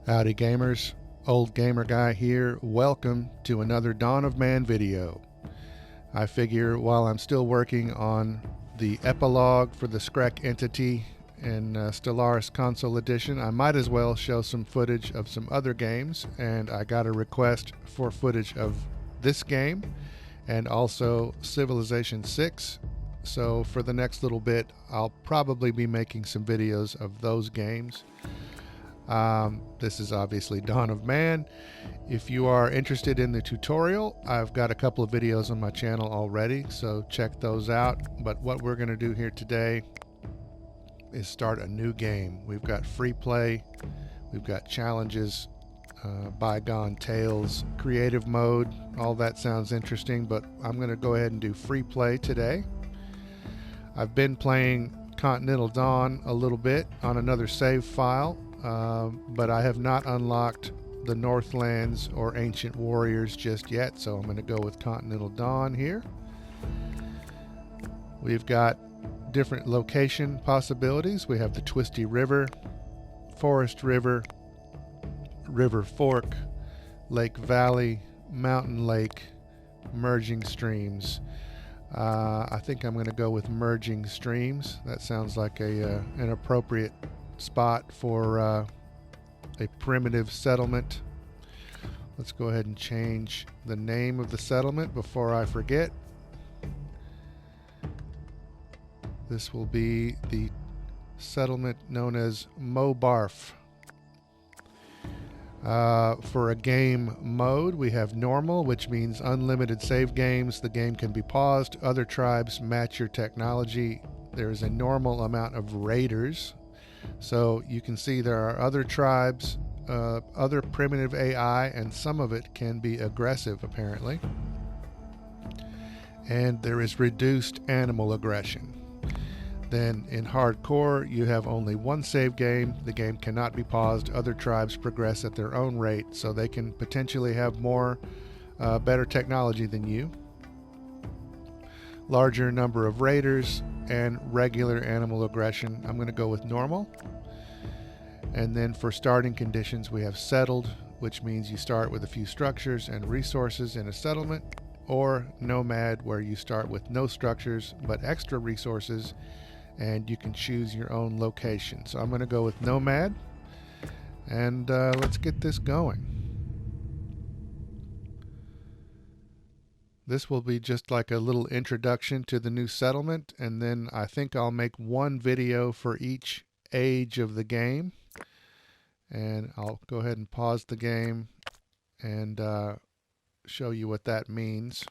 Howdy gamers, Old Gamer Guy here. Welcome to another Dawn of Man video. I figure while I'm still working on the epilogue for the Screc entity in Stellaris Console Edition, I might as well show some footage of some other games, and I got a request for footage of this game and also Civilization 6. So for the next little bit, I'll probably be making some videos of those games. This is obviously Dawn of Man. If you are interested in the tutorial, I've got a couple of videos on my channel already, so check those out. But what we're going to do here today is start a new game. We've got free play, we've got challenges, bygone tales, creative mode. All that sounds interesting, but I'm going to go ahead and do free play today. I've been playing Continental Dawn a little bit on another save file, but I have not unlocked the Northlands or Ancient Warriors just yet, so I'm going to go with Continental Dawn here. We've got different location possibilities. We have the Twisty River, Forest River, River Fork, Lake Valley, Mountain Lake, Merging Streams. I think I'm going to go with Merging Streams. That sounds like an appropriate spot for a primitive settlement. Let's go ahead and change the name of the settlement before I forget. This will be the settlement known as Mobarf. For a game mode, we have normal, which means unlimited save games. The game can be paused. Other tribes match your technology. There is a normal amount of raiders. So you can see there are other tribes, other primitive AI, and some of it can be aggressive apparently. And there is reduced animal aggression. Then in hardcore, you have only one save game. The game cannot be paused. Other tribes progress at their own rate, so they can potentially have more, better technology than you. Larger number of raiders and regular animal aggression. I'm going to go with normal. And then for starting conditions, we have settled, which means you start with a few structures and resources in a settlement, or nomad, where you start with no structures but extra resources, and you can choose your own location. So I'm going to go with nomad, and let's get this going. This will be just like a little introduction to the new settlement, and then I think I'll make one video for each age of the game. And I'll go ahead and pause the game and show you what that means.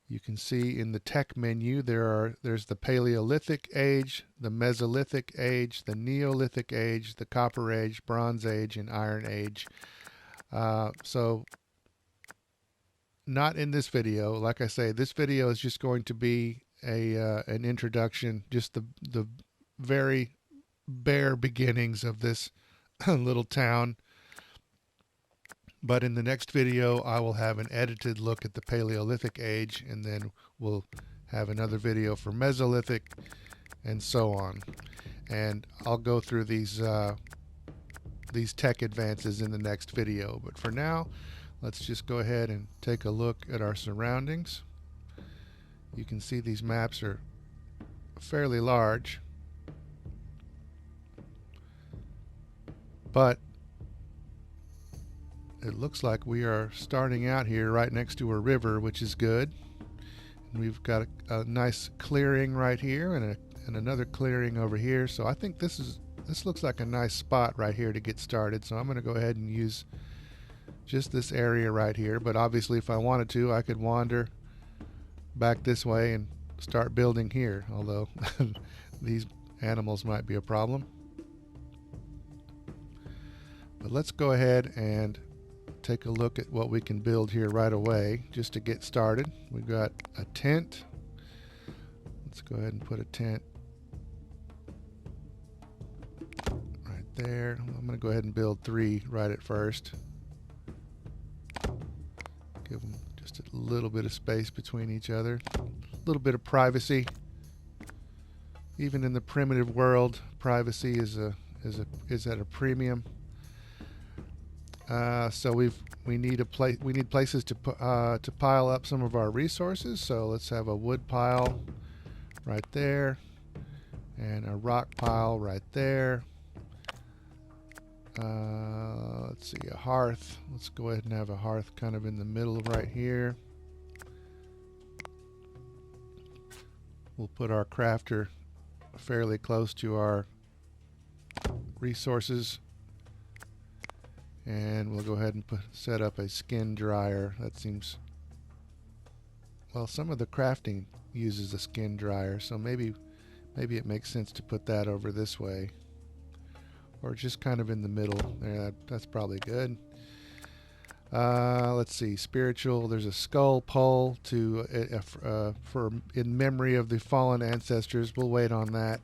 You can see in the tech menu there's the Paleolithic Age, the Mesolithic Age, the Neolithic Age, the Copper Age, Bronze Age, and Iron Age. So not in this video. Like I say, this video is just going to be an introduction, just the very bare beginnings of this little town. But in the next video, I will have an edited look at the Paleolithic Age, and then we'll have another video for Mesolithic, and so on. And I'll go through these tech advances in the next video. But for now, let's just go ahead and take a look at our surroundings. You can see these maps are fairly large, but it looks like we are starting out here right next to a river, which is good. And we've got a nice clearing right here and another clearing over here. So I think this looks like a nice spot right here to get started. So I'm going to go ahead and use just this area right here. But obviously, if I wanted to, I could wander back this way and start building here, although these animals might be a problem. But let's go ahead and take a look at what we can build here right away just to get started. We've got a tent. Let's go ahead and put a tent right there. I'm going to go ahead and build 3 right at first. Give them just a little bit of space between each other. A little bit of privacy. Even in the primitive world, privacy is is at a premium. So we need places to pile up some of our resources. So let's have a wood pile right there, and a rock pile right there. Let's see, a hearth. Let's go ahead and have a hearth kind of in the middle right here. We'll put our crafter fairly close to our resources, and we'll go ahead and set up a skin dryer. That seems, well, some of the crafting uses a skin dryer, so maybe it makes sense to put that over this way, or just kind of in the middle there. That's probably good. Let's see, spiritual. There's a skull pole for in memory of the fallen ancestors. We'll wait on that.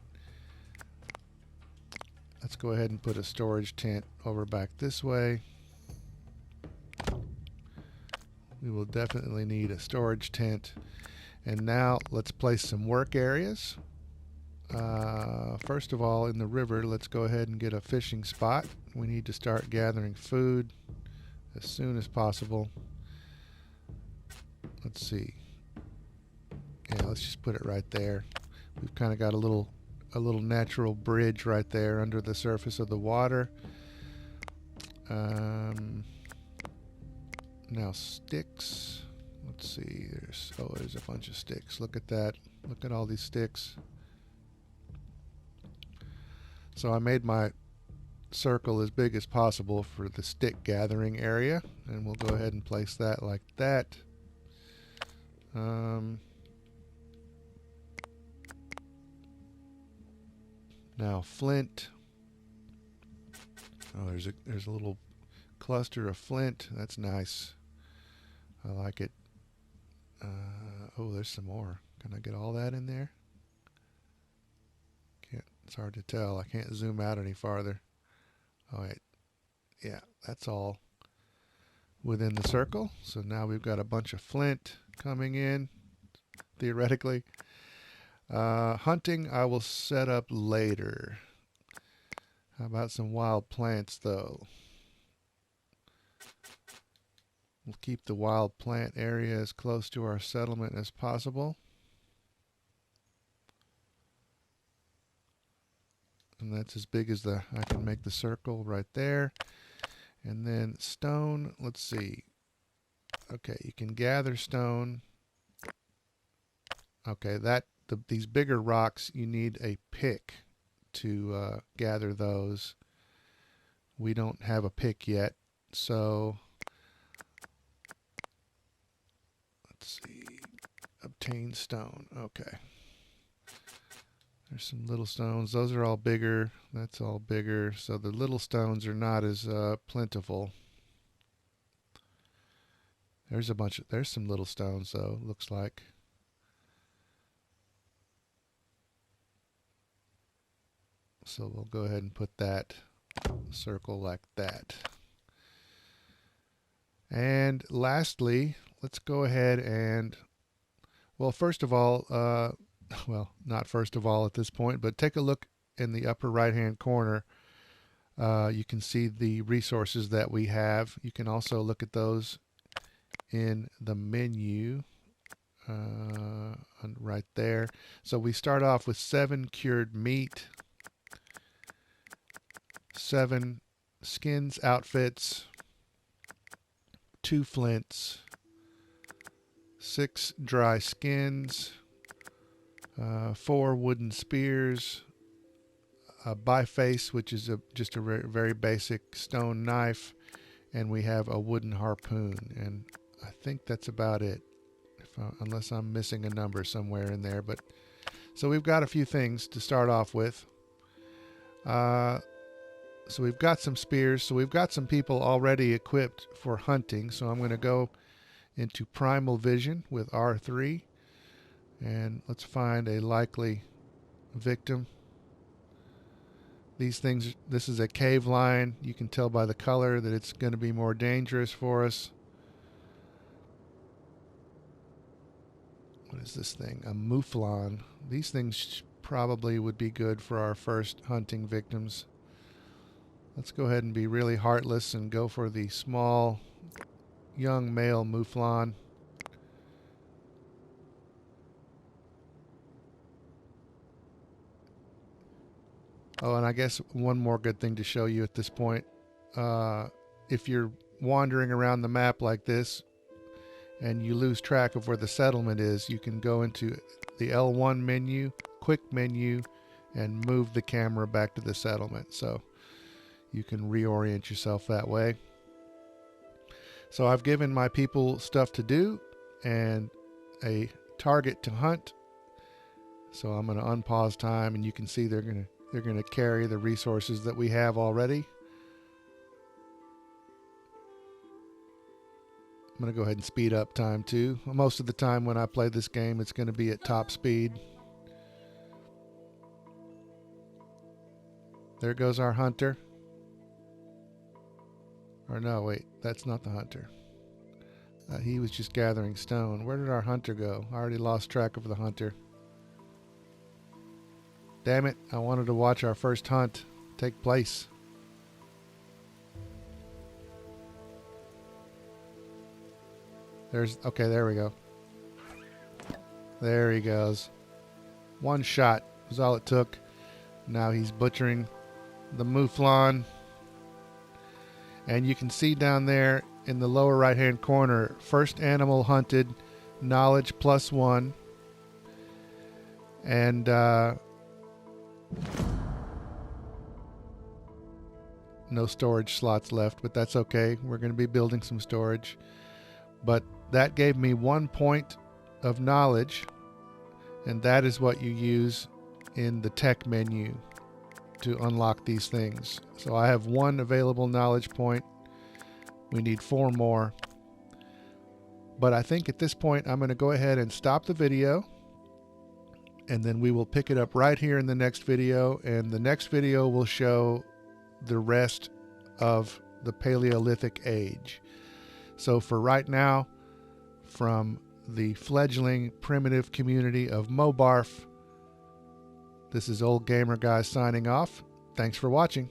Let's go ahead and put a storage tent over back this way. We will definitely need a storage tent. And now let's place some work areas. First of all, in the river, let's go ahead and get a fishing spot. We need to start gathering food as soon as possible. Let's see. Yeah, let's just put it right there. We've kind of got a little natural bridge right there under the surface of the water. Now sticks. Let's see. There's a bunch of sticks. Look at that. Look at all these sticks. So I made my circle as big as possible for the stick gathering area, and we'll go ahead and place that like that. Now flint. Oh, there's a little cluster of flint. That's nice. I like it. Oh, there's some more. Can I get all that in there? Can't. It's hard to tell. I can't zoom out any farther. Oh wait. Yeah, that's all within the circle. So now we've got a bunch of flint coming in, theoretically. Hunting I will set up later. How about some wild plants though? We'll keep the wild plant area as close to our settlement as possible. And that's as big as I can make the circle right there. And then stone, let's see. Okay, you can gather stone. Okay, these bigger rocks, you need a pick to gather those. We don't have a pick yet, so let's see. Obtain stone. Okay. There's some little stones. Those are all bigger. That's all bigger. So the little stones are not as plentiful. There's some little stones though, looks like. So we'll go ahead and put that circle like that. And lastly, let's go ahead and, well, first of all, well, not first of all at this point, but take a look in the upper right hand corner. You can see the resources that we have. You can also look at those in the menu right there. So we start off with 7 cured meat, 7 skins outfits, 2 flints, 6 dry skins, 4 wooden spears, a biface, which is just a very basic stone knife, and we have a wooden harpoon. And I think that's about it, unless I'm missing a number somewhere in there. But so we've got a few things to start off with. So we've got some spears. So we've got some people already equipped for hunting. So I'm going to go into Primal Vision with R3. And let's find a likely victim. This is a cave lion. You can tell by the color that it's going to be more dangerous for us. What is this thing? A mouflon. These things probably would be good for our first hunting victims. Let's go ahead and be really heartless and go for the small young male mouflon. Oh, and I guess one more good thing to show you at this point. If you're wandering around the map like this and you lose track of where the settlement is, you can go into the L1 menu, quick menu, and move the camera back to the settlement. So you can reorient yourself that way. So I've given my people stuff to do and a target to hunt. So I'm going to unpause time, and you can see they're going to carry the resources that we have already. I'm going to go ahead and speed up time too. Most of the time when I play this game, it's going to be at top speed. There goes our hunter. Or no, wait, that's not the hunter. He was just gathering stone. Where did our hunter go? I already lost track of the hunter. Damn it, I wanted to watch our first hunt take place. Okay, there we go. There he goes. One shot was all it took. Now he's butchering the mouflon. And you can see down there in the lower right hand corner, first animal hunted, knowledge +1. And no storage slots left, but that's okay. We're going to be building some storage. But that gave me 1 point of knowledge, and that is what you use in the tech menu to unlock these things. So I have 1 available knowledge point. We need 4 more. But I think at this point I'm going to go ahead and stop the video, and then we will pick it up right here in the next video, and the next video will show the rest of the Paleolithic age. So for right now, from the fledgling primitive community of Mobarf, this is Old Gamer Guy signing off. Thanks for watching.